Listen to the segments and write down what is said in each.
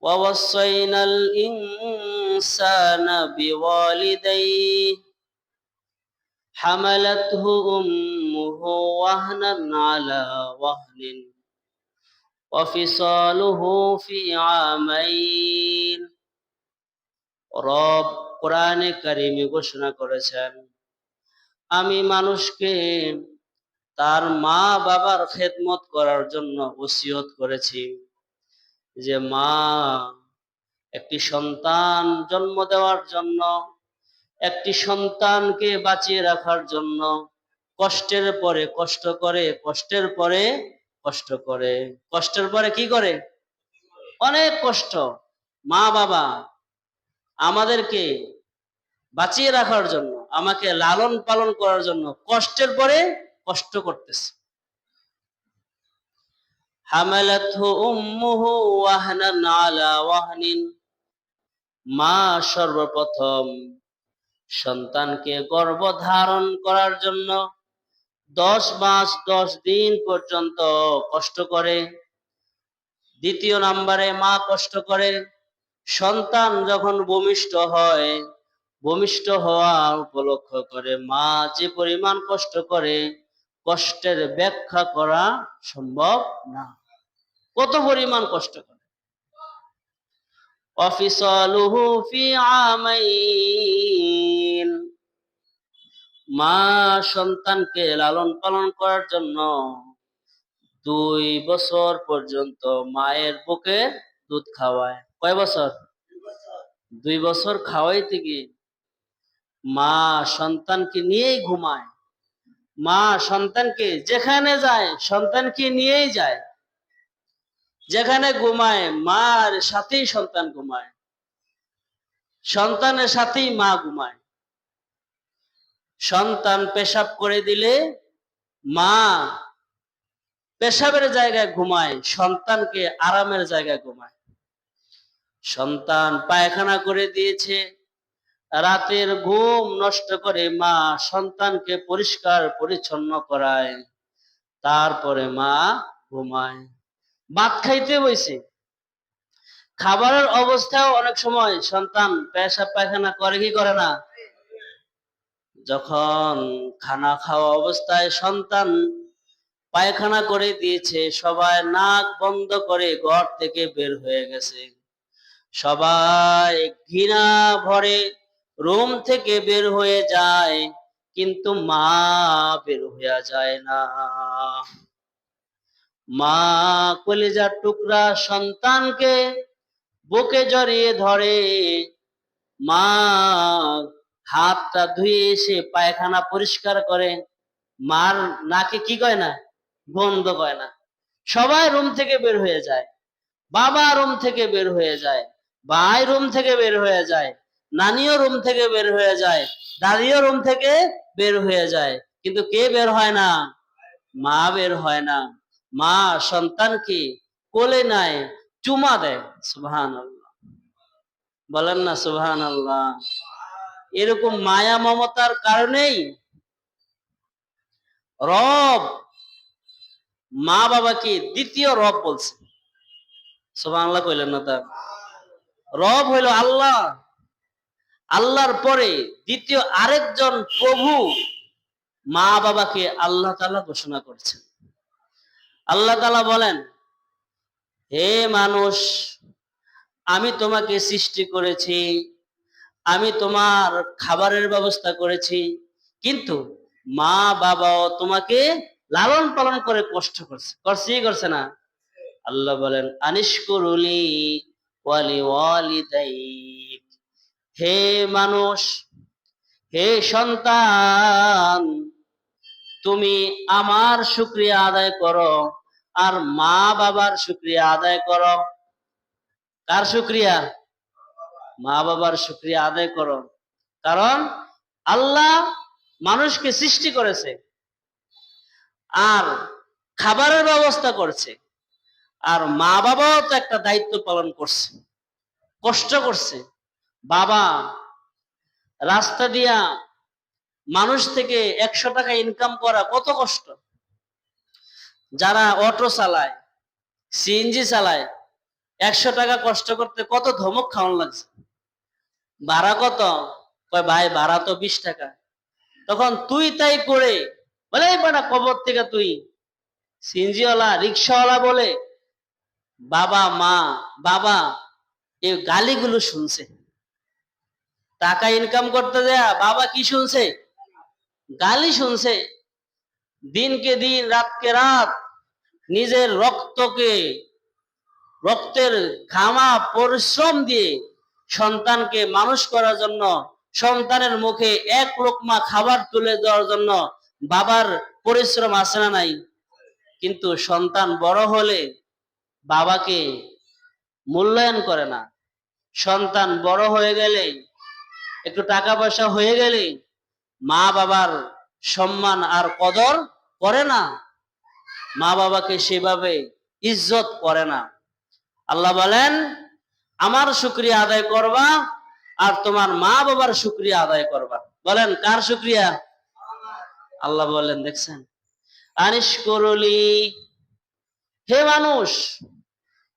ووصينا الإنسان بوالديه حملته أمه وهنا على وهن وفصاله في عامين। রব কোরআনে কারিমে ঘোষণা করেছেন, আমি মানুষকে তার মা বাবার খেদমত করার জন্য ওসিয়ত করেছি। যে মা একটি সন্তান জন্ম দেওয়ার জন্য, একটি সন্তানকে বাঁচিয়ে রাখার জন্য কষ্টের পরে কষ্ট করে, কষ্টের পরে কষ্ট করে, কষ্টের পরে কি করে? অনেক কষ্ট। মা বাবা আমাদেরকে বাঁচিয়ে রাখার জন্য, আমাকে লালন পালন করার জন্য কষ্টের পরে কষ্ট করতেছে। হামালাতহু উম্মুহু ওয়াহনান আলা ওয়াহনিন, মা সর্বপ্রথম সন্তানকে গর্ভধারণ করার জন্য 10 মাস 10 দিন পর্যন্ত কষ্ট করে। দ্বিতীয় নম্বরে মা কষ্ট করে সন্তান যখন ভূমিষ্ঠ হয়, ভূমিষ্ঠ হওয়া উপলক্ষ করে মা যে পরিমাণ কষ্ট করে, কষ্টের ব্যাখ্যা করা সম্ভব না। কত পরিমাণ কষ্ট করে। ওয়াফিসালুহু ফি আমাইন, মা সন্তানকে লালন পালন করার জন্য 2 বছর পর্যন্ত মায়ের বুকে দুধ খাওয়ায়। কয় বছর? 2 বছর খাওয়াইতে গিয়ে মা সন্তানকে নিয়েই ঘুমায়। মা সন্তানকে যেখানে যায় সন্তানকে নিয়েই যায়। যেখানে ঘুমায় মার সাথেই সন্তান ঘুমায়, সন্তানের সাথেই মা ঘুমায়। সন্তান পেশাব করে দিলে মা পেশাবের জায়গায় ঘুমায়, সন্তানকে আরামের জায়গায় ঘুমায়। সন্তান পায়খানা করে দিয়েছে, রাতের ঘুম নষ্ট করে মা সন্তানকে পরিষ্কার পরিচ্ছন্ন করায়, তারপরে মা ঘুমায়। ভাত খাইতে বসে, খাবারের অবস্থাও অনেক সময় সন্তান পেশাব পায়খানা করে কি করে না? যখন খানা খাওয়া অবস্থায় সন্তান পায়খানা করে দিয়েছে, সবাই নাক বন্ধ করে ঘর থেকে বের হয়ে গেছে, সবাই ঘৃণা ভরে রুম থেকে বের হয়ে যায়, কিন্তু মা বের হয়ে যায় না। মা কলিজার টুকরা সন্তানকে বুকে জড়িয়ে ধরে, মা হাতটা ধুয়ে এসে পায়খানা পরিষ্কার করে, মার নাকে কি কয় না? গন্ধ কয় না। সবাই রুম থেকে বের হয়ে যায়, বাবা রুম থেকে বের হয়ে যায়, ভাই রুম থেকে বের হয়ে যায়, নানিও রুম থেকে বের হয়ে যায়, দাদিও রুম থেকে বের হয়ে যায়, কিন্তু কে বের হয় না? মা বের হয় না। মা সন্তানকে কোলে নেয়, চুমা দেয়। সুবহানাল্লাহ, বলেন না সুবহানাল্লাহ। এরকম মায়া মমতার কারণেই রব মা বাবাকে দ্বিতীয় রব বলছে। সুবহানাল্লাহ কইলেন না? তার রব হইল আল্লাহ, আল্লাহর পরে দ্বিতীয় আরেকজন প্রভু মা বাবাকে আল্লাহ তাআলা ঘোষণা করেছেন। আল্লাহ তাআলা বলেন, হে মানুষ, আমি তোমাকে সৃষ্টি করেছি, আমি তোমার খাবারের ব্যবস্থা করেছি, কিন্তু মা বাবাও তোমাকে লালন পালন করে কষ্ট করছে। করছে না? আল্লাহ বলেন, আনিশকুরুলি ওয়ালি ওয়ালিদাইক, হে মানুষ, হে সন্তান, তুমি আমার শুকরিয়া আদায় করো আর মা বাবার শুকরিয়া আদায় করো। কার শুকরিয়া? মা বাবার শুকরিয়া আদায় করো। কারণ আল্লাহ মানুষকে সৃষ্টি করেছে আর খাবারের ব্যবস্থা করছে, আর মা বাবাও তো একটা দায়িত্ব পালন করছে, কষ্ট করছে। বাবা রাস্তা দিয়া মানুষ থেকে 100 টাকা ইনকাম করা কত কষ্ট। যারা অটো চালায়, সিএনজি চালায়, 100 টাকা কষ্ট করতে কত ধমক খাওয়ানো লাগছে। ভাড়া কত? কয় ভাই ভাড়া তো 20 টাকা। তখন তুই তাই করে বলে এই বেটা কবর থেকে তুই সিনজিওয়ালা রিক্সাওয়ালা বলে বাবা মা বাবা এই গালিগুলো শুনছে। টাকা ইনকাম করতে যায় বাবা কি শুনছে? গালি শুনছে। দিনকে দিন রাতকে রাত নিজের রক্তের ঘামা পরিশ্রম দিয়ে সন্তানকে মানুষ করার জন্য, সন্তানের মুখে এক লোকমা খাবার তুলে দেওয়ার জন্য বাবার পরিশ্রম আছে না নাই? কিন্তু সন্তান বড় হলে বাবাকে মূল্যায়ন করে না। সন্তান বড় হয়ে গেলে, একটু টাকা পয়সা হয়ে গেলে মা বাবার সম্মান আর কদর করে না, মা বাবাকে সেভাবে ইজ্জত করে না। আল্লাহ বলেন আমার শুকরিয়া আদায় করবা আর তোমার মা বাবার শুকরিয়া আদায় করবা। বলেন কার শুকরিয়া? আল্লাহ বলেন দেখছেন, আনিশ করলি, হে মানুষ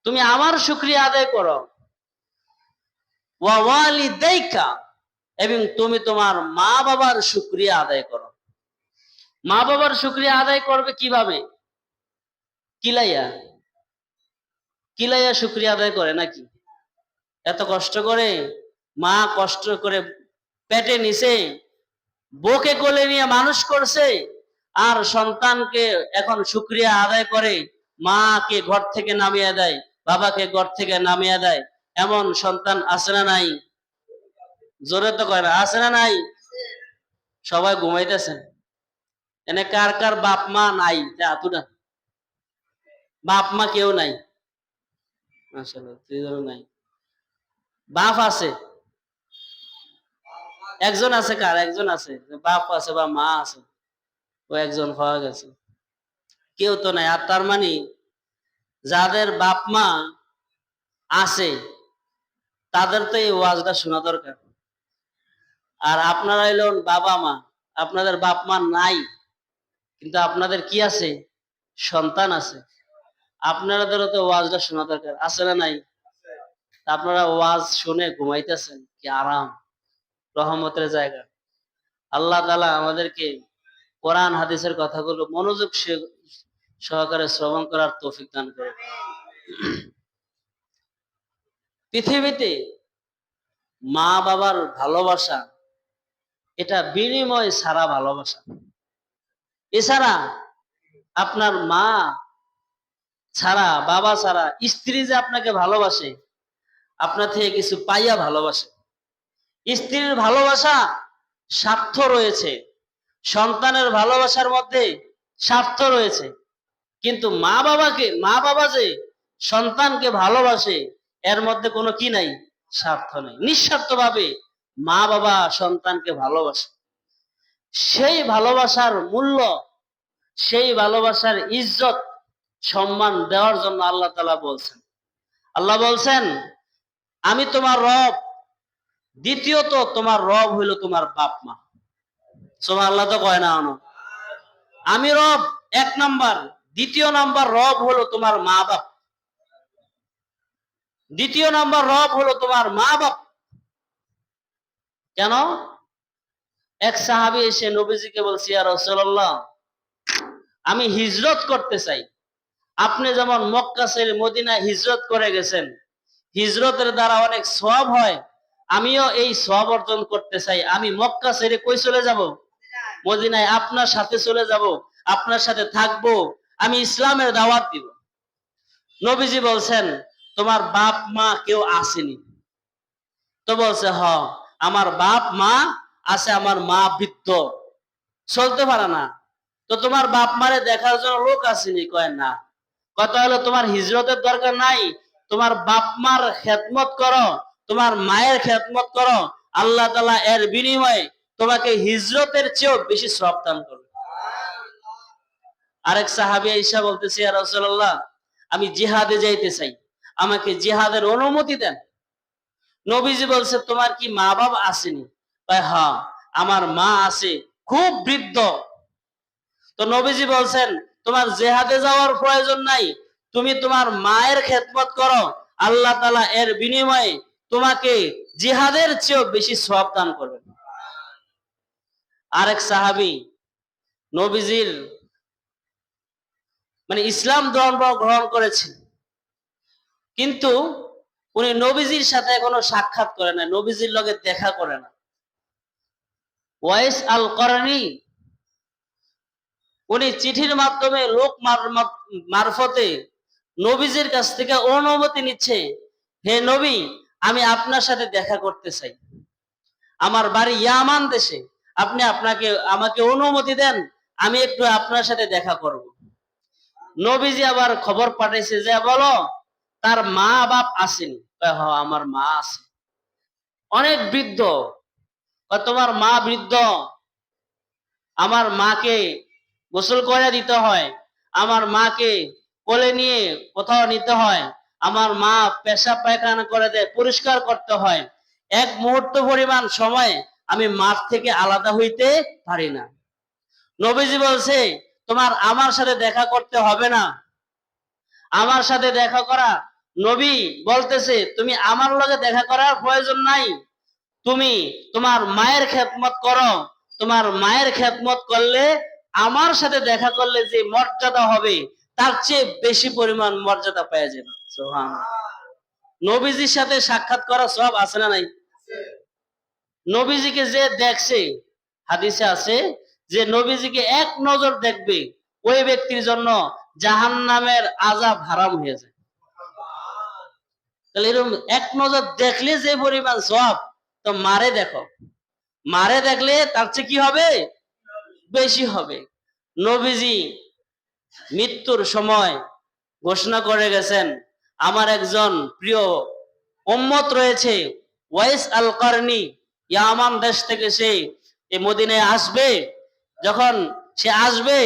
তুমি আমার শুকরিয়া আদায় করো, ওয়া ওয়ালিদাইকা, এবং তুমি তোমার মা বাবার শুকরিয়া আদায় করো। মা বাবার শুকরিয়া আদায় করবে কিভাবে? কিলাইয়া কিলাইয়া শুকরিয়া আদায় করে নাকি? এত কষ্ট করে মা কষ্ট করে পেটে নিছে, বুকে কোলে নিয়ে মানুষ করছে, আর সন্তানকে এখন শুকরিয়া আদায় করে মাকে ঘর থেকে নামিয়ে দেয়, বাবাকে ঘর থেকে নামিয়ে দেয়। এমন সন্তান আছে না নাই? জোরে তো কয় না, আছে না নাই? সবাই ঘুমাইতেছেন। এনে কার কার বাপ মা নাই? আতুটা বাপ মা কেউ নাই? মাশাআল্লাহ নাই। বাপ আছে একজন, আছে কার? একজন আছে, বাপ আছে বা মা আছে, ও একজন পাওয়া গেছে। কেউ তো নাই। আর তার মানে যাদের বাপ মা আছে তাদের তো এই ওয়াজটা শোনা দরকার। আর আপনারা এলেন বাবা মা, আপনাদের বাপ মা নাই, কিন্তু আপনাদের কি আছে? সন্তান আছে। আপনাদেরও তো ওয়াজটা শোনা দরকার, আছে না নাই? আপনারা ওয়াজ শুনে ঘুমাইতেছেন, কি আরাম, রহমতের জায়গা। আল্লাহ তাআলা আমাদেরকে কোরআন হাদিসের কথাগুলো মনোযোগ সহকারে শ্রবণ করার তৌফিক দান করে। পৃথিবীতে মা বাবার ভালোবাসা এটা বিনিময় ছাড়া ভালোবাসা। এছাড়া আপনার মা ছাড়া, বাবা ছাড়া স্ত্রী যে আপনাকে ভালোবাসে, আপনার থেকে কিছু পাইয়া ভালোবাসে। স্ত্রীর ভালোবাসা স্বার্থ রয়েছে, সন্তানের ভালোবাসার মধ্যে স্বার্থ রয়েছে, কিন্তু মা বাবা যে সন্তানকে ভালোবাসে এর মধ্যে কোনো কি নাই? স্বার্থ নাই। নিঃস্বার্থভাবে মা বাবা সন্তানকে ভালোবাসে। সেই ভালোবাসার মূল্য, সেই ভালোবাসার ইজ্জত সম্মান দেওয়ার জন্য আল্লাহ তাআলা বলছেন, আল্লাহ বলছেন আমি তোমার রব। দ্বিতীয়ত তোমার রব হইল তোমার বাপ মা। সুবহানাল্লাহ তো কয় না? আমি রব 1 নাম্বার, দ্বিতীয় নাম্বার রব হলো তোমার মা বাপ। দ্বিতীয় নাম্বার রব হলো তোমার মা বাপ। কেন? এক সাহাবী এসে নবীজিকে বলছে, ইয়া রাসূলুল্লাহ আমি হিজরত করতে চাই। আপনি যেমন মক্কা ছেড়ে মদিনায় হিজরত করে গেছেন, হিজরতের দ্বারা অনেক সওয়াব হয়, আমিও এই সওয়াব অর্জন করতে চাই। আমি মক্কা ছেড়ে কই চলে যাব? মদিনায়। আপনার সাথে চলে যাব, আপনার সাথে থাকবো, আমি ইসলামের দাওয়াত দিব। নবীজি বলছেন তোমার বাপ মা কেউ আসেনি? তো বলছে হ, আমার বাপ মা আছে, আমার মা বৃদ্ধ, চলতে পারে না। তো তোমার বাপ মারে দেখার জন্য লোক আসেনি? কয় না। কথা হলো তোমার হিজরতের দরকার নাই, তোমার বাপ মার খেদমত করো, তোমার মায়ের খেদমত করো, আল্লাহ তাআলা এর বিনিময়ে তোমাকে হিজরতের চেয়েও বেশি সওয়াব দান করবে। আরেক সাহাবী আয়েশা বলতেছে, ইয়া রাসূলুল্লাহ আমি জিহাদে যাইতে চাই, আমাকে জিহাদের অনুমতি দেন। নবীজি বলছে তোমার কি মা বাবা আসেনি? কয় হ্যাঁ, আমার মা আছে, খুব বৃদ্ধ। তো নবীজি বলছেন তোমার জিহাদে যাওয়ার প্রয়োজন নাই, তুমি তোমার মায়ের খেদমত করো, আল্লাহ তাআলা এর বিনিময়ে তোমাকে জিহাদের চেয়েও বেশি সওয়াব দান করবেন। আরেক সাহাবী নবীজির ইসলাম ধর্ম গ্রহণ করেছেন, কিন্তু উনি নবীজির সাথে কোনো সাক্ষাৎ করে না, নবীজির লগে দেখা করে না। ওয়াইস আল করনি উনি চিঠির মাধ্যমে লোক মারফতে নবীজির কাছ থেকে অনুমতি নিচ্ছে, হে নবী, আমি আপনার সাথে দেখা করতে চাই, আমার বাড়ি ইয়ামান দেশে, আপনি আমাকে অনুমতি দেন, আমি একটু আপনার সাথে দেখা করব। নবীজি আবার খবর পাঠাইছে যে বলো তার মা বাপ আসেনি। আমার মা আছে, অনেক বৃদ্ধ। তোমার মা বৃদ্ধ, আমার মাকে গোসল করে দিতে হয়, আমার মাকে কোলে নিয়ে কোথাও নিতে হয়, আমার মা পেশাব পায়খানা করে দেয়, পরিষ্কার করতে হয়, এক মুহূর্ত পরিমাণ সময় আমি মাঠ থেকে আলাদা হইতে পারি না। নবীজি বলছে তোমার আমার সাথে দেখা করতে হবে না, আমার সাথে দেখা করা, নবী বলতেছে তুমি আমার লগে দেখা করার প্রয়োজন নাই, তুমি তোমার মায়ের খেদমত করো, তোমার মায়ের খেদমত করলে আমার সাথে দেখা করলে যে মর্যাদা হবে তার চেয়ে বেশি পরিমাণ মর্যাদা পেয়ে যাবে। সুবহানাল্লাহ। নবীজির সাথে সাক্ষাৎ করা সব আছে না নাই? নবীজিকে যে দেখছে, হাদিসে আছে যে নবীজিকে এক নজর দেখবে ওই ব্যক্তির জন্য জাহান্নামের আযাব হারাম হয়ে যায়। তাহলে এরকম এক নজর দেখলে যে পরিমাণ সওয়াব, তো মারে দেখো, মারে দেখলে তার চেয়ে কি হবে? বেশি হবে। নবীজি মৃত্যুর সময় ঘোষণা করে গেছেন, আমার একজন প্রিয় উম্মত রয়েছে, ওয়াইস আল করনি, ইয়ামান দেশ থেকে সে এই মদিনায় আসবে। যখন সে আসবে,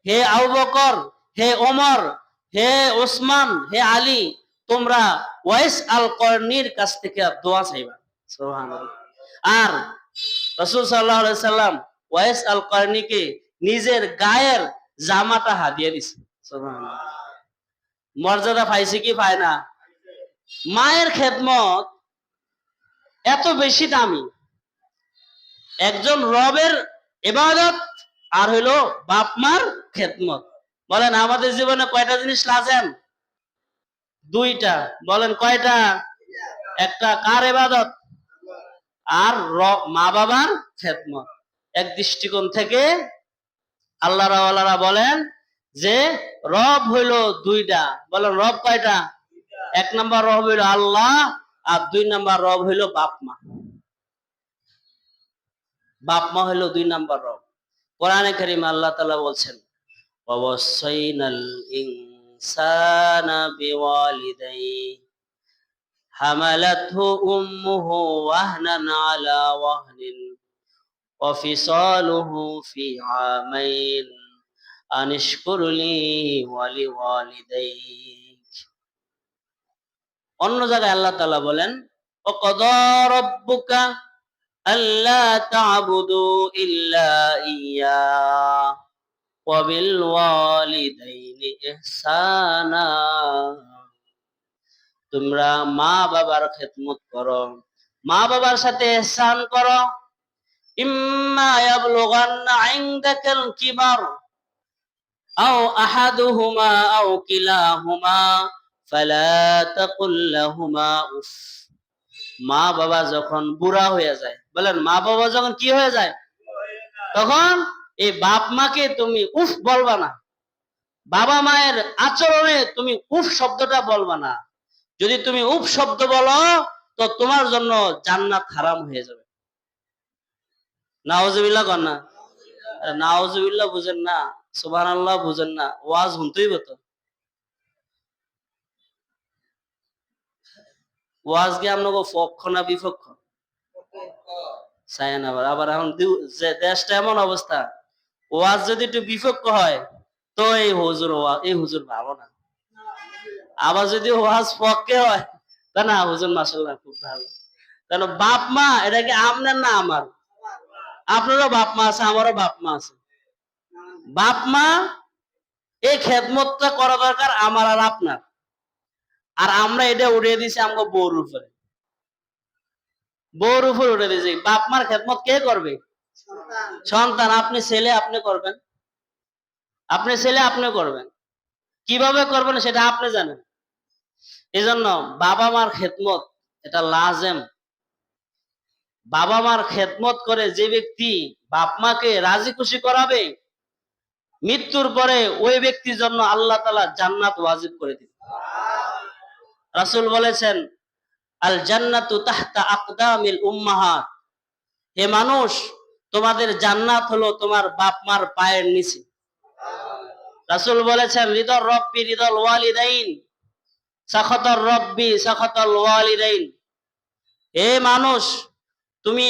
হে আবু বকর, হে ওমর, হে ওসমান, হে আলী, তোমরা ওয়াইস আল করনির কাছ থেকে দোয়া চাইবা। সুবহানাল্লাহ। আর রাসূল সাল্লাল্লাহু আলাইহি সাল্লাম ওয়াইস আল করনিকে নিজের গায়ের জামাটা হাদিয়া দিছে। সুবহানাল্লাহ। মর্যাদা পাইছে কি পায় না? মায়ের খেদমত এত বেশি দামি, একজন রবের ইবাদত আর হইলো বাপ মার খেদমত। বলেন আমাদের জীবনে কয়টা জিনিস লাজেম? দুইটা। বলেন কয়টা? একটা কার ইবাদত আর মা বাবার খেদমত। এক দৃষ্টিকোণ থেকে আল্লাহ রাওয়ালারা বলেন যে রব হইলো দুইটা। বলেন রব কয়টা? এক নাম্বার রব হইলো আল্লাহ, আর দুই নাম্বার রব হইলো বাপ মা। বাপ মা হইলো দুই নাম্বার রব। কোরআনে কারিমে আল্লাহ তাআলা বলছেন ওয়াসাইনাল ইনসানা বিওয়ালিদাইহি হামালাতহু উম্মুহু ওয়াহনান আলা ওয়াহনিন ওয়া ফিসালুহু ফি আমাইন আনিশকুরলি ওয়া লিওয়ালিদাইক। অন্য জায়গায় আল্লাহ তাআলা বলেন ওয়াকাদা রাব্বুকা আল্লা তা'বুদু ইল্লা ইয়্যা ওয়া বিল ওয়ালিদাইনি ইহসানা। তোমরা মা বাবার খেদমত করো, মা বাবার সাথে ইহসান করো। ইম্মা ইয়াবলুগান্না ইনদাকাল কিবার আও আহাদুহুমা আও কিলাহুমা ফালা তাকুল লাহুমা উফ। মা বাবা যখন বুড়া হয়ে যায়, বলেন মা বাবা যখন কি হয়ে যায়, তখন এই বাপ মাকে তুমি উফ বলবা না, বাবা মায়ের আচরণে তুমি উফ শব্দটা বলবা না। যদি তুমি উফ শব্দ বলো তো তোমার জন্য জান্নাত হারাম হয়ে যাবে। নাউজুবিল্লাহ কর না। নাউজুবিল্লাহ বুঝেন না, সুবহানাল্লাহ বুঝেন না, ওয়াজ শুনতেই হতো। ওয়াজ কি আপনাকে পক্ষ না বিপক্ষ? চাই না। আবার এখন যে দেশটা এমন অবস্থা, ওয়াজ যদি একটু বিপক্ষ হয় তো এই হুজুর ভালো না। আবার যদি ওয়াজ পক্ষে হয় তা না, হুজুর মাশাআল্লাহ খুব ভালো। তাহলে বাপ মা এটা কি আপনার না আমার? আপনারও বাপ মা আছে, আমারও বাপ মা আছে। বাপ মা এই খেদমতটা করা দরকার আমার আর আপনার। আর আমরা এটা উঠিয়ে দিছি আমাকে বউর উপরে, বউর উপর উঠে দিয়েছি। বাপ মার খেদমত কে করবে? সন্তান। আপনি ছেলে আপনি করবেন, আপনি ছেলে আপনি করবেন, কিভাবে করবেন সেটা আপনি জানেন। এই জন্য বাবা মার খেদমত এটা লাজেম। বাবা মার খেদমত করে যে ব্যক্তি বাপ মাকে রাজি খুশি করাবে, মৃত্যুর পরে ওই ব্যক্তির জন্য আল্লাহ তাআলা জান্নাত ওয়াজিব করে দিবেন। রাসূল বলেছেন, আল জান্নাতু তাহতা আকদামিল উম্মাহাত, হে মানুষ, তোমাদের জান্নাত হলো তোমার বাপ মার পায়ের নিচে। রাসূল বলেছেন, রিদর রব্বি রিদল ওয়ালিদাইন, সাখাতার রব্বি সাখাতাল ওয়ালিদাইন। হে মানুষ, তুমি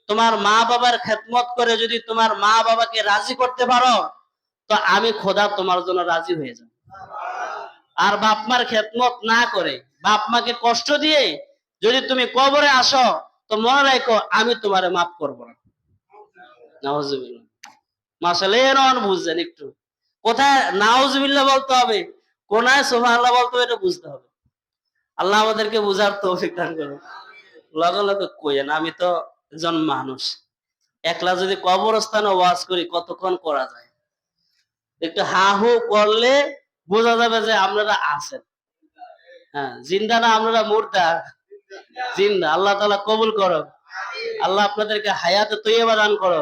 তোমার মা বাবার খেদমত করে যদি তোমার মা বাবাকে রাজি করতে পারো, তো আমি খোদা তোমার জন্য রাজি হয়ে যাব। আর বাপ মার খেদমত না করে বাপ মাকে কষ্ট দিয়ে যদি তুমি কবরে আসো, তো মনে রাখো আমি তোমারে মাফ করবো না। নাউজুবিল্লাহ। মাশাআল্লাহ, এর বুঝছেন একটু কোথায় নাউজুবিল্লাহ বলতে হবে, কোনায় সুবহানাল্লাহ বলতে হবে, এটা বুঝতে হবে। আল্লাহ আমাদেরকে বুঝার তৌফিক দান করুন। লগে লগে কইেন, আমি তো একজন মানুষ, একলা যদি কবরস্থানে ওয়াজ করি কতক্ষণ করা যায়, একটু হা হু করলে বোঝা যাবে যে আপনারা আছেন। হ্যাঁ, জিন্দা না আপনারা মুর্দা? জিন্দা। আল্লাহ তাআলা কবুল করো, আল্লাহ আপনাদেরকে হায়াতে তৈয়বা দান করো।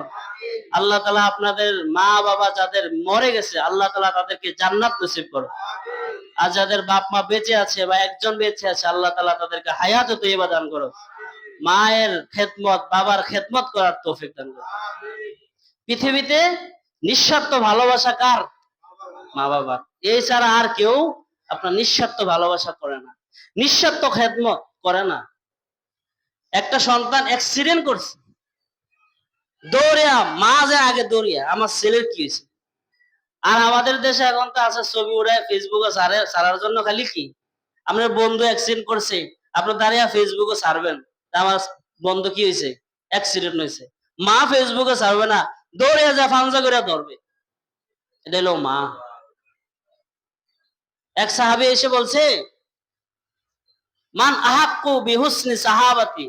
আল্লাহ তাআলা আপনাদের মা বাবা যাদের মরে গেছে, আল্লাহ তাআলা তাদেরকে জান্নাত নসিব করো। আর যাদের বাপ মা বেঁচে আছে বা একজন বেঁচে আছে, আল্লাহ তাআলা তাদেরকে হায়াতে তৈয়বা দান করো। মায়ের খেদমত বাবার খেদমত করার তৌফিক দান করো। পৃথিবীতে নিঃস্বার্থ ভালোবাসা কার? মা বাবার। এছাড়া আর কেউ আপনার নিঃস্বার্থ ভালোবাসা করে না, নিঃস্বার্থ খেদমত করে না। একটা সন্তান অ্যাক্সিডেন্ট করছে, দৌড়িয়া মা যায় আগে দৌড়িয়া আমার ছেলের কি হয়েছে। আর আমাদের দেশে এখন তো আছে ছবি উড়ায় ফেসবুকে ছাড়ার জন্য, খালি কি আপনার বন্ধু অ্যাক্সিডেন্ট করছে, আপনার দাঁড়িয়ে ফেসবুকে ছাড়বেন আমার বন্ধু কি হয়েছে, অ্যাক্সিডেন্ট হয়েছে। মা ফেসবুকে ছাড়বে না, দৌড়িয়া যা ফাংজা করে ধরবে। এটা হলো মা। এক সাহাবী এসে বলছে, মান আহাক্কু বিহুসনি সাহাবাতি,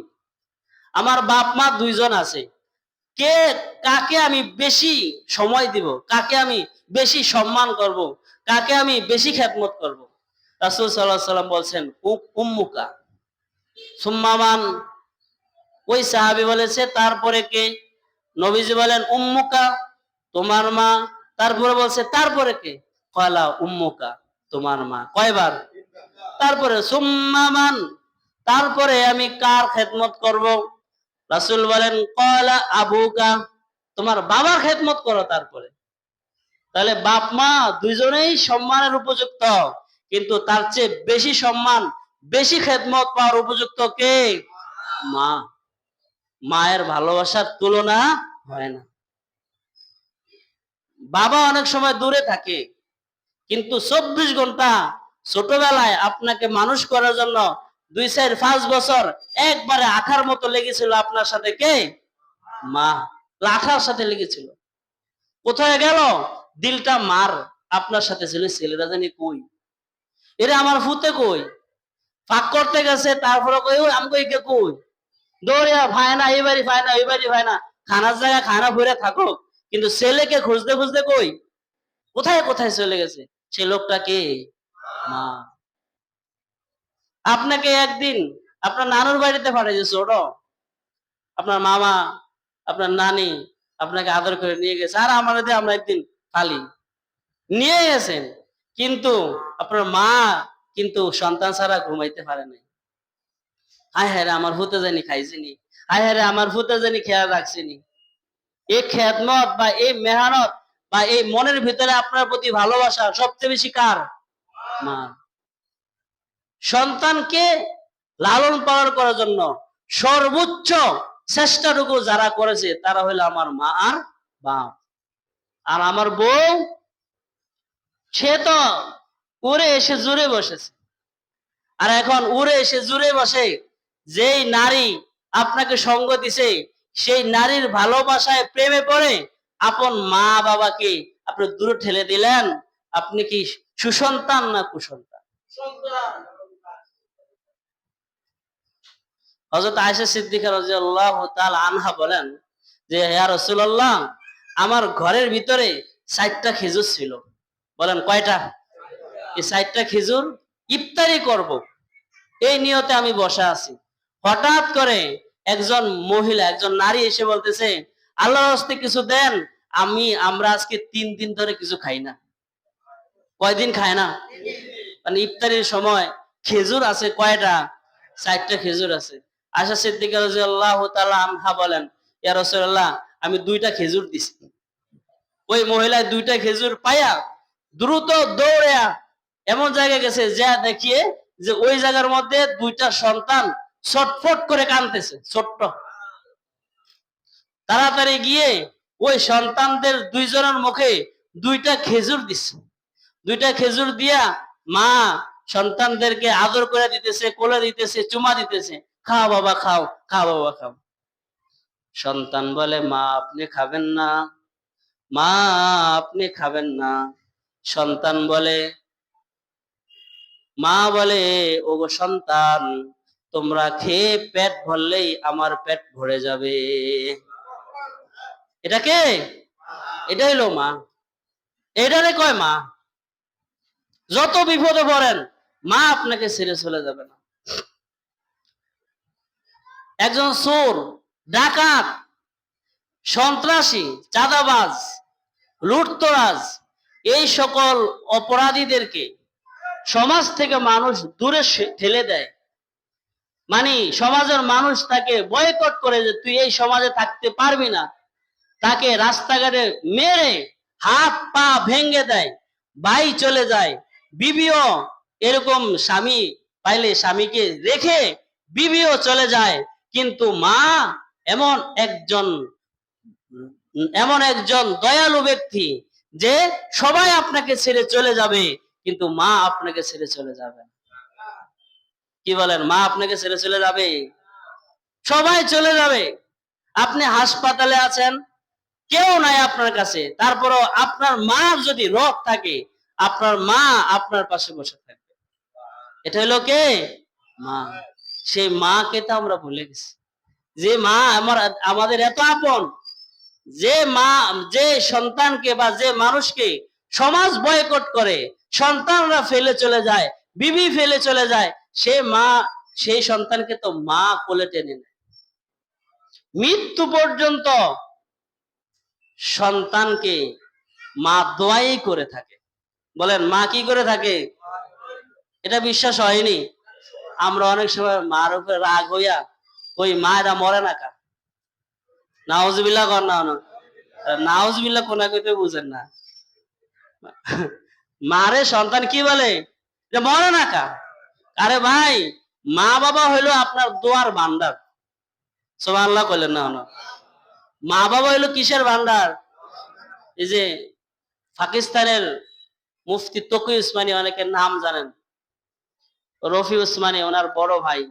আমার বাপ মা দুইজন আছে, কে কাকে আমি বেশি সময় দিব, কাকে আমি বেশি সম্মান করব, কাকে আমি বেশি খেদমত করব। রাসূল সাল্লাল্লাহু আলাইহি সাল্লাম বলছেন, উম্মুকা। সুম্মা মান? ওই সাহাবী বলেছে, তারপরে কে? নবীজি বলেন, উম্মুকা, তোমার মা। তারপরে বলছে, তারপরে কে? ক্বালা উম্মুকা, তোমার মা। কয়বার? তারপরে সুম্মা মান? তারপরে আমি কার খেদমত করব? রাসূল বলেন, ক্বালা আবুকা, তোমার বাবার খেদমত করো তারপরে। তাহলে বাপ মা দুইজনেই সম্মানের উপযুক্ত, কিন্তু তার চেয়ে বেশি সম্মান বেশি খেদমত পাওয়ার উপযুক্ত কে? মা। মায়ের ভালোবাসার তুলনা হয় না। বাবা অনেক সময় দূরে থাকে, কিন্তু 24 ঘন্টা ছোটবেলায় আপনাকে মানুষ করার জন্য 2-4-5 বছর একবারে আঠার মতো লেগেছিল আপনার সাথে কে? মা। লাঠার সাথে লেগেছিল। কোথায় গেল? দিলটা মার আপনার সাথে ছিল, ছেলেরা জানি কই, এরা আমার ফুতে কই, ফাঁক করতে গেছে, তারপরে কই আমাকে কই, দৌড়িয়া ভাই না এই বাড়ি ভাই না ওই বাড়ি ভাই না, খানার জায়গায় খানা ভরে থাকো, কিন্তু ছেলেকে খুঁজতে খুঁজতে কই, কোথায় কোথায় চলে গেছে। সে লোকটা কে? মা। আপনাকে একদিন আপনার নানুর বাড়িতে পাঠিয়েছে ছোট, আপনার মামা আপনার নানি আপনাকে আদর করে নিয়ে গেছে, আর আমাদের আমরা একদিন খালি নিয়ে গেছেন, কিন্তু আপনার মা কিন্তু সন্তান ছাড়া ঘুমাইতে পারে নাই। হায় হায় রে আমার ভূতে জানি খাইছিনি, হায় হায় রে আমার ভূতে জানি খেয়াল রাখছিনি। এই খেদমত বা এই মেহনত বা এই মনের ভিতরে আপনার প্রতি ভালোবাসা সবচেয়ে বেশি কার? মা। সন্তানকে লালন পালন করার জন্য সর্বোচ্চ চেষ্টাটুকু যারা করেছে তারা হলো আমার মা আর বাপ। আর আমার বউ, সে তো উড়ে এসে জুড়ে বসেছে। আর এখন উড়ে এসে জুড়ে বসে যেই নারী আপনাকে সঙ্গ দিছে, সেই নারীর ভালোবাসায় প্রেমে পড়ে আপন মা বাবাকে আপনি দূরে ঠেলে দিলেন। আপনি কি সুসন্তান না কুসন্তান? হযরত আয়েশা সিদ্দিকা রাদিয়াল্লাহু তাআলা আনহা বলেন যে ইয়া রাসূলুল্লাহ, আমার ঘরের ভিতরে 4টা খেজুর ছিল। বলেন কয়টা? এই 4টা খেজুর ইফতারি করব, এই নিয়তে আমি বসা আছি। হঠাৎ করে একজন মহিলা, একজন নারী এসে বলতেছে, আল্লাহর হস্তে কিছু দেন, আমরা আজকে 3 দিন ধরে কিছু খাই না। কয়দিন খায় না? মানে ইফতারির সময় খেজুর আছে কয়টা? 4টা খেজুর আছে। আয়েশা সিদ্দিকা রাদিয়াল্লাহু তাআলা আনহা বলেন, ইয়া রাসূলুল্লাহ, আমি 2টা খেজুর দিছি। ওই মহিলা 2টা খেজুর পায়া দ্রুত দৌড়ে এমন জায়গায় গেছে যা দেখিয়ে যে ওই জায়গার মধ্যে 2টা সন্তান ছটফট করে কাঁদতেছে, ছোট্ট। তাড়াতাড়ি গিয়ে ওই সন্তানদের 2 জনের মুখে 2টা খেজুর দিচ্ছে। 2টা খেজুর দিয়া মা সন্তানদেরকে আদর করে দিতেছে, কোলে দিতেছে, চুমা দিতেছে, খাও বাবা খাও, খাও বাবা খাও। সন্তান বলে, মা আপনি খাবেন না, মা আপনি খাবেন না। সন্তান বলে, মা বলে, ওগো সন্তান, তোমরা খেয়ে পেট ভরলেই আমার পেট ভরে যাবে। এটা কে? এটা হইলো মা। এটারে কয় মা। যত বিপদে পড়েন, মা আপনাকে ছেড়ে চলে যাবে না। একজন চোর, ডাকাত, সন্ত্রাসী, চাঁদাবাজ, লুটতরাজ, এই সকল অপরাধীদেরকে সমাজ থেকে মানুষ দূরে ঠেলে দেয়। মানে সমাজের মানুষ তাকে বয়কট করে, যে তুই এই সমাজে থাকতে পারবি না। তাকে রাস্তাঘাটে মেরে হাত পা ভেঙে দেয়, ভাই চলে যায়, বিবিও এরকম স্বামী পাইলে স্বামীকে রেখে বিবিও চলে যায়। কিন্তু মা এমন একজন দয়ালু ব্যক্তি যে সবাই আপনাকে ছেড়ে চলে যাবে, কিন্তু মা আপনাকে ছেড়ে চলে যাবে। কি বলেন? মা আপনাকে ছেড়ে চলে যাবে? সবাই চলে যাবে। আপনি হাসপাতালে আছেন, কেউ নাই আপনার কাছে, তারপরও আপনার মা যদি রোগ থাকে, আপনার মা আপনার পাশে বসে থাকবে। এটা হলো কে? মা। সেই মাকে তো আমরা ভুলে গেছি। যে মা আমাদের এত আপন, যে মা যে সন্তানকে বা যে মানুষকে সমাজ বয়কট করে, সন্তানরা ফেলে চলে যায়, বিবি ফেলে চলে যায়, সে মা সেই সন্তানকে তো মা কোলে টেনে নেয়। মৃত্যু পর্যন্ত সন্তানকে মা দোয়াই করে থাকে। বলেন মা কি করে থাকে? এটা বিশ্বাস হয়নি? আমরা অনেক সময় মার উপরে রাগ হইয়া ওই মা এরা মরে না কা, নাউজুবিল্লাহ কর না, নাউজুবিল্লাহ কোনা কইতে বুঝেন না। মারে সন্তান কি বলে? যে মরে না কা। আরে ভাই, মা বাবা হইলো আপনার দোয়ার ভান্ডার। সুবহানাল্লাহ কইলেন না? মা বাবা হইলো কিসের ভান্ডার? এই যে পাকিস্তানের মুফতি তকি উসমানী, অনেকের নাম জানেন, রফি উসমানী ওনার বড় ভাই।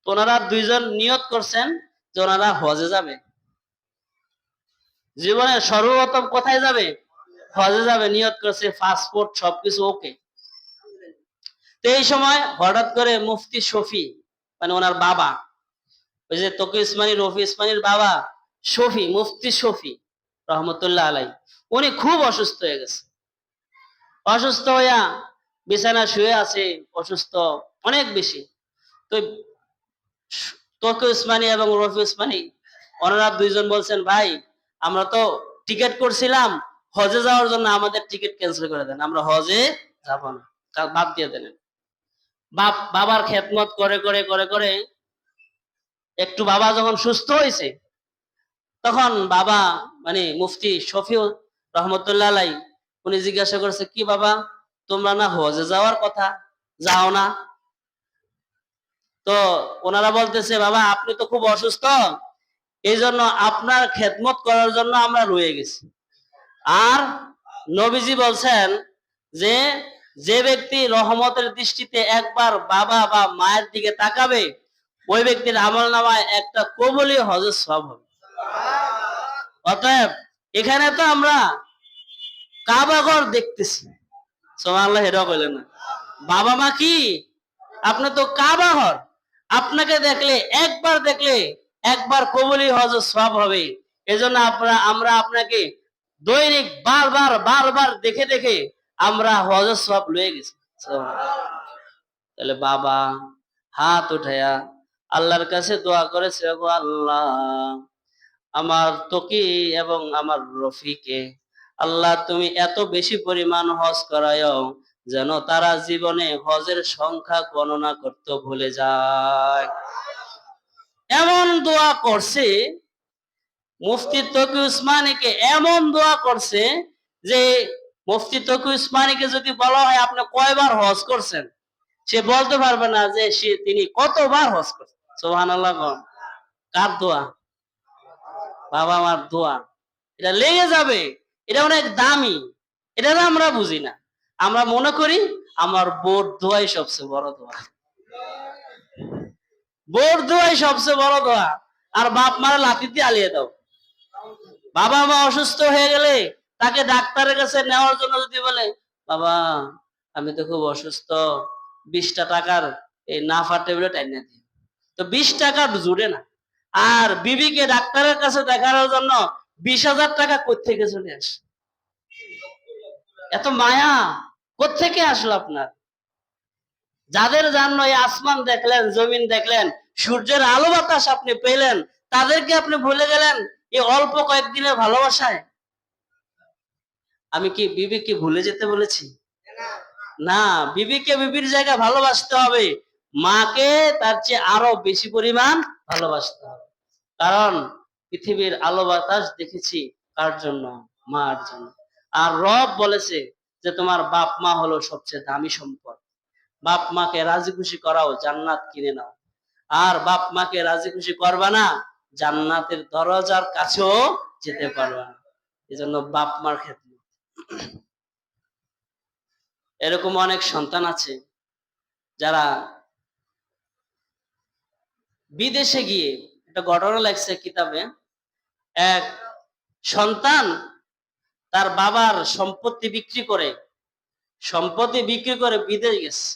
ওনারা 2 জন নিয়ত করছেন যে ওনারা হজে যাবে। জীবনে সর্বপ্রথম কোথায় যাবে? হজে যাবে। নিয়ত করছে, পাসপোর্ট সবকিছু ওকে। তো এই সময় হঠাৎ করে মুফতি শফি, মানে ওনার বাবা, ওই যে তকি উসমানী রফি উসমানীর বাবা শফি, মুফতি শফি রহমতুল্লাহ আলাই, উনি খুব অসুস্থ হয়ে গেছে। অসুস্থ হইয়া বিছানা শুয়ে আছে, অসুস্থ অনেক বেশি। তো তকি উসমানী এবং রফি উসমানী ওনারা 2 জন বলছেন, ভাই আমরা তো টিকিট করছিলাম হজে যাওয়ার জন্য, আমাদের টিকিট ক্যান্সেল করে দেন, আমরা হজে যাব না, বাদ দিয়ে দেন। বাবার খেদমত করে করে করে করে একটু বাবা যখন সুস্থ হয়েছে, তখন বাবা মানে মুফতি শফি রহমতুল্লাহ আলাই, উনি জিজ্ঞাসা করছে, কি বাবা তোমরা না হজে যাওয়ার কথা, যাও না? তো ওনারা বলতেছে, বাবা আপনি তো খুব অসুস্থ, এই জন্য আপনার খেদমত করার জন্য আমরা রয়ে গেছি। আর নবীজি বলছেন যে যে ব্যক্তি রহমতের দৃষ্টিতে একবার বাবা বা মায়ের দিকে তাকাবে, ওই ব্যক্তির আমলনামায় একটা কবুলি হজের সওয়াব হবে। অতএব এখানে তো আমরা কাবাঘর দেখতেছি, সুবহানাল্লাহ, এটা কইলেন না? বাবা মা কি? আপনি তো কাবাঘর, আপনাকে দেখলে একবার কবুলি হজ সওয়াব হবে। এজন্য আমরা আপনাকে দৈনিক বারবার দেখে দেখে আমরা হজ সওয়াব লয়ে গেছি। তাহলে বাবা হাত উঠায়া আল্লাহর কাছে দোয়া করেছে, গো আল্লাহ, আমার তকি এবং আমার রফিকে আল্লাহ তুমি এত বেশি পরিমাণ হজ করায়ও যেন তারা জীবনে হজের সংখ্যা গণনা করতে ভুলে যায়। এমন দোয়া করছে মুফতি তকি উসমানীকে, এমন দোয়া করছে যে মুফতি তকি উসমানীকে যদি বলা হয় আপনি কয়বার হজ করছেন, সে বলতে পারবে না যে তিনি কতবার হজ করছেন। সুবহানাল্লাহ। কার দোয়া? বাবা আমার দোয়া। এটা লেগে যাবে, এটা অনেক দামি। এটা আমরা বুঝি না, আমরা মনে করি আমার বোর দোয়াই সবচেয়ে বড় দোয়া, বোর দোয়াই সবচেয়ে বড় দোয়া। আর বাপ মারা লাথি দিয়ে আলিয়ে দাও। বাবা মা অসুস্থ হয়ে গেলে তাকে ডাক্তারের কাছে নেওয়ার জন্য যদি বলে, বাবা আমি তো খুব অসুস্থ, 20টা টাকার এই নাফা ট্যাবলেট এনে দিই, তো 20 টাকা জুড়ে না। আর বিবিকে ডাক্তারের কাছে দেখানোর জন্য 20,000 টাকা কোত্থেকে চলে আসে? এত মায়া কোত্থেকে আসলো আপনার? যাদের জন্য এই আসমান দেখলেন, জমিন দেখলেন, সূর্যের আলো বাতাস আপনি পেলেন, তাদেরকে আপনি ভুলে গেলেন এই অল্প কয়েকদিনের ভালোবাসায়। আমি কি বিবিকে ভুলে যেতে বলেছি? না, বিবিকে বিবির জায়গায় ভালোবাসতে হবে, মাকে তার চেয়ে আরো বেশি পরিমাণ ভালোবাসতে হবে। কারণ পৃথিবীর আলো বাতাস দেখেছি কার জন্য? মার জন্য। আর রব বলেছে যে তোমার বাপ মা হলো সবচেয়ে দামি সম্পদ। বাপ মাকে রাজি খুশি করাও, জান্নাত কিনে নাও। আর বাপ মাকে রাজি খুশি করবা না, জান্নাতের দরজার কাছেও যেতে পারবা না। এজন্য বাপ মার খেদমত। এরকম অনেক সন্তান আছে যারা বিদেশে গিয়ে, একটা ঘটনা লেখছে কিতাবে, এক সন্তান তার বাবার সম্পত্তি বিক্রি করে বিদেশ গেছে।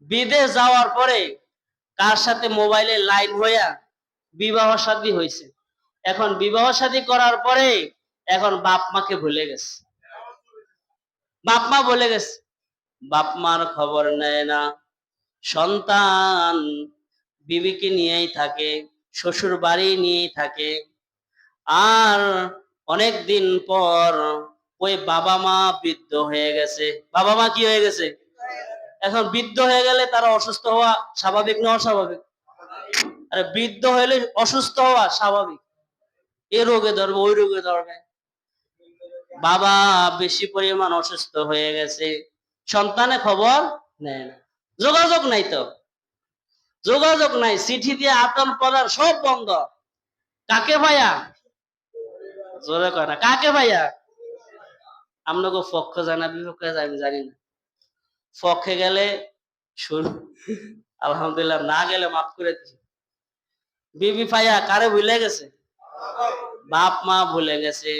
বিদেশ যাওয়ার পরে কার সাথে মোবাইলে লাইন হইয়া বিবাহ শাদী হয়েছে। এখন বিবাহ শাদী করার পরে এখন বাপ মাকে ভুলে গেছে। বাপ মা বলে গেছে, বাপ মার খবর নেয় না। সন্তান বিবিকে নিয়েই থাকে, শ্বশুর বাড়ি নিয়েই থাকে। আর অনেক দিন পর ওই বাবা মা বৃদ্ধ হয়ে গেছে। বাবা মা কি হয়ে গেছে? এখন বৃদ্ধ হয়ে গেলে তারা অসুস্থ হওয়া স্বাভাবিক না অস্বাভাবিক? আরে বৃদ্ধ হলে অসুস্থ হওয়া স্বাভাবিক। এ রোগে ধরবে, ওই রোগে ধরবে। বাবা বেশি পরিমাণ অসুস্থ হয়ে গেছে, সন্তানে খবর নেয় না। যোগাযোগ নাই তো, যোগাযোগ নাই, চিঠি দিয়ে আদান প্রদান সব বন্ধ। কাকে ভাইয়া? জোরে কয় না, কাকে ভাইয়া? আপনাকে পক্ষ জানা বিপক্ষে আমি জানি না। পক্ষে গেলে আলহামদুলিল্লাহ, না গেলে মাফ করে দিচ্ছি। বিবি ভাইয়া কারে ভুলে গেছে? বাপ মা ভুলে গেছে।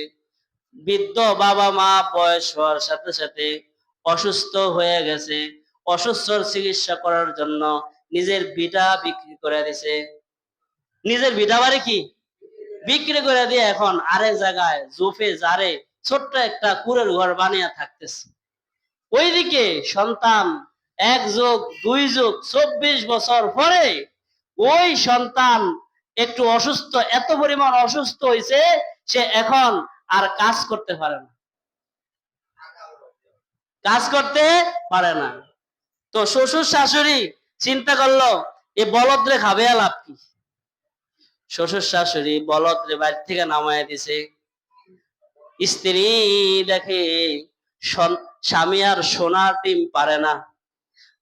বৃদ্ধ বাবা মা বয়স হওয়ার সাথে সাথে অসুস্থ হয়ে গেছে। অসুস্থর চিকিৎসা করার জন্য নিজের ভিটা বিক্রি করে দিছে। নিজের ভিটা বাড়ি কি বিক্রি করে দিয়ে এখন আরেক জায়গায় জোফে জারে ছোট্ট একটা কুড়ের ঘর বানিয়ে থাকতেছে। ওইদিকে সন্তান 1 যোগ 2 যোগ 24 বছর পরে ওই সন্তান একটু অসুস্থ, এত পরিমাণ অসুস্থ হয়েছে সে এখন আর কাজ করতে পারে না, কাজ করতে পারে না। তো শ্বশুর শাশুড়ি চিন্তা করলো এই বলদরে খাবে লাভ কি? শ্বশুর শাশুড়ি বলদরে বাড়ি থেকে নামায় দিছে। স্ত্রী দেখে স্বামী আর সোনার ডিম পারে না,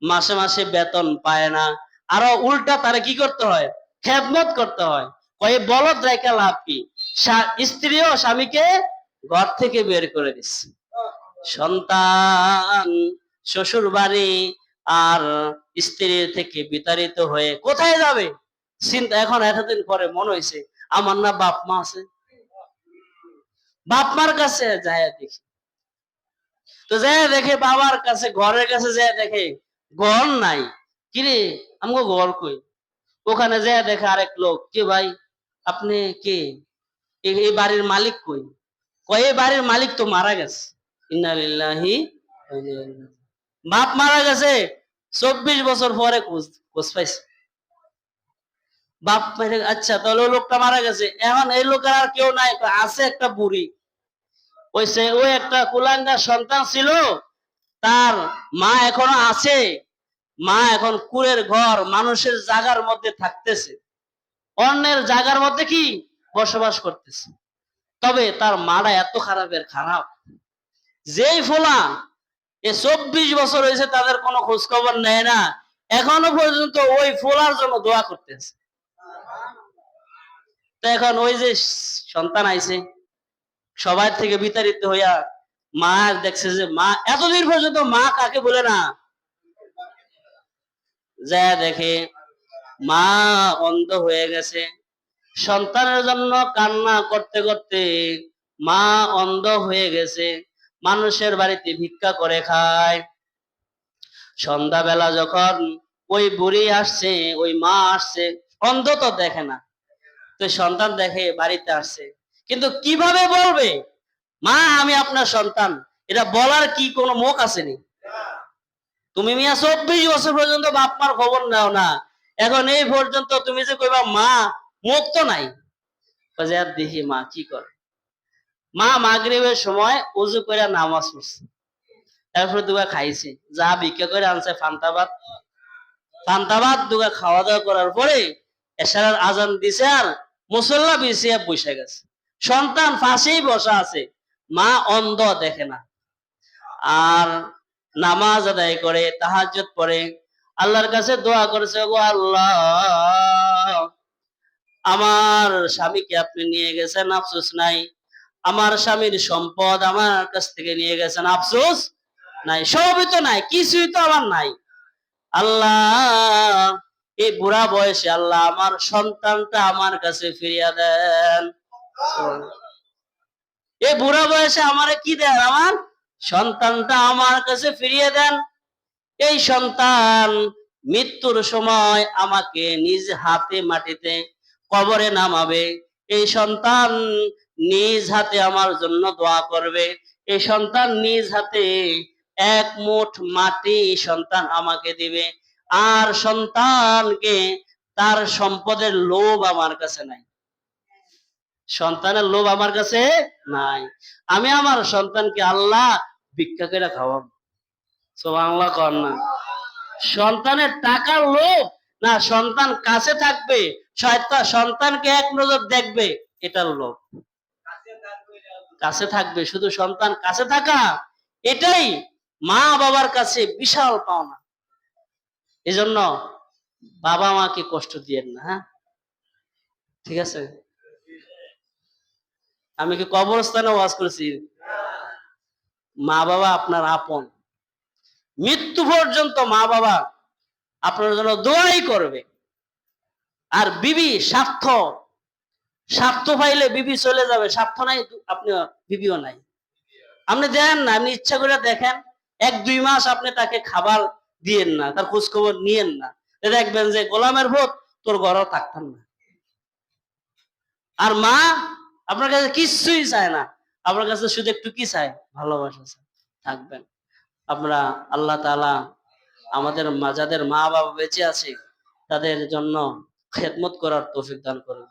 মাসে মাসে বেতন পায় না, আরো উল্টা তারা কি করতে হয়? খেদমত করতে হয়। কয়ে বলদ রাইকা লাভ কি? স্ত্রীও স্বামীকে ঘর থেকে বের করে দিচ্ছে। সন্তান শ্বশুর বাড়ি আর স্ত্রীর থেকে বিতাড়িত হয়ে কোথায় যাবে চিন্তা। এখন এতদিন পরে মনে হয়েছে আমার না বাপ মা আছে, বাপ মার কাছে যায় দেখি। তো যায় দেখে বাবার কাছে, ঘরের কাছে যায় দেখে ঘর নাই। কিরে আমগো ঘর কই? ওখানে যেয়ে দেখে আরেক লোক, কে ভাই আপনি কে, এই বাড়ির মালিক কই? কয় এই বাড়ির মালিক তো মারা গেছে। ইন্না লিল্লাহি ওয়া ইন্না ইলাইহি রাজিউন। বাপ মারা গেছে, 24 বছর পরে খোঁজ খোঁজ পাইছে। বাপ মারা, আচ্ছা তাহলে ওই লোকটা মারা গেছে, এখন এই লোকের আর কেউ নাই, আছে একটা বুড়ি। ওই একটা কুলাঙ্গা সন্তান ছিল, তার মা এখনো আছে। মা এখন কুড়ের ঘর, মানুষের জায়গার মধ্যে থাকতেছে, অন্যের জায়গার মধ্যে কি বসবাস করতেছে। তবে তার মাটা এত খারাপের খারাপ, যেই ফোলা 24 বছর হয়েছে তাদের কোনো খোঁজ খবর নেয় না, এখনো পর্যন্ত ওই ফোলার জন্য দোয়া করতেছে। তো এখন ওই যে সন্তান আইছে, সবার থেকে বিতাড়িত হইয়া মা দেখছে যে মা এতদিন পর্যন্ত মা কাকে বলে না, যা দেখে মা অন্ধ হয়ে গেছে। সন্তানের জন্য কান্না করতে করতে মা অন্ধ হয়ে গেছে, মানুষের বাড়িতে ভিক্ষা করে খায়। সন্ধ্যাবেলা যখন ওই বুড়ি আসছে, ওই মা আসছে, অন্ধ তো দেখে না, তো সন্তান দেখে বাড়িতে আসছে, কিন্তু কিভাবে বলবে মা আমি আপনার সন্তান, এটা বলার কি কোনো মুখ আসেনি? তুমি মিয়া 24 বছর পর্যন্ত বাপ মার খবর নাও না, এখন এই পর্যন্ত তুমি যে কইবা মা, মুখ তো নাই। দেখি মা কি করে। মা মাগরিবের সময় ওযু করে নামাজ পড়ছে, তারপরে দুগা খাইছে, যা ভিক্ষা করে আনছে ফান্তাবাদ, ফান্তাবাদ দুগা খাওয়া দাওয়া করার পরে এশারার আজান দিছে, আর মুসল্লা বিছিয়ে বসে গেছে। সন্তান ফাঁসেই বসা আছে, মা অন্ধ দেখে না, আর নামাজ আদায় করে, তাহাজ্জুদ পড়ে, আল্লাহর কাছে দোয়া করেছে, গো আল্লাহ আমার স্বামীকে আপনি নিয়ে গেছেন, আফসোস নাই, আমার স্বামীর সম্পদ আমার কাছ থেকে নিয়ে গেছেন, আফসোস নাই, সবই তো নাই, কিছুই তো আমার নাই। আল্লাহ এই বুড়া বয়সে আল্লাহ আমার সন্তানটা আমার কাছে ফিরিয়ে দেন। এই বুড়া বয়সে আমারে কি দেন, আমার সন্তানটা আমার কাছে ফিরিয়ে দেন। এই সন্তান মৃত্যুর সময় আমাকে নিজ হাতে মাটিতে কবরে নামাবে, এই সন্তান নিজ হাতে আমার জন্য দোয়া করবে, এই সন্তান নিজ হাতে এক মুঠ মাটি সন্তান আমাকে দিবে, আর সন্তানকে তার সম্পদের লোভ আমার কাছে নাই, সন্তানের লোভ আমার কাছে নাই। আমি আমার সন্তানকে আল্লাহ ভিক্ষা করে খাওয়াবো। সুবহানাল্লাহ কর না। সন্তানের টাকার লোভ না, সন্তান কাছে থাকবে, সন্তানকে এক নজর দেখবে, এটার লোভ। কাছে থাকবে, শুধু সন্তান কাছে থাকা, এটাই মা বাবার কাছে বিশাল পাওনা। এজন্য বাবা মাকে কষ্ট দিয়েন না, হ্যাঁ ঠিক আছে? আমি কি কবরস্থানে ওয়াজ করেছি? মা বাবা আপনার আপন, মৃত্যু পর্যন্ত মা বাবা আপনার জন্য দোয়াই করবে। আর বিবি স্বার্থ, স্বার্থ পাইলে বিবি চলে যাবে, স্বার্থ নাই আপনি বিবিও নাই, আপনি দেন না, আপনি ইচ্ছা করে দেখেন, 1-2 মাস আপনি তাকে খাবার দিয়েন না, তার খোঁজ খবর নিয়েন না, দেখবেন যে গোলামের ভোট তোর ঘরেও থাকতাম না। আর মা আপনার কাছে কিছুই চায় না, আপনার কাছে শুধু একটু কি চায়, ভালোবাসা চায়, থাকবেন। আমরা আল্লাহ তাআলা আমাদের যাদের মা বাবা বেঁচে আছে তাদের জন্য খেদমত করার তৌফিক দান করুন।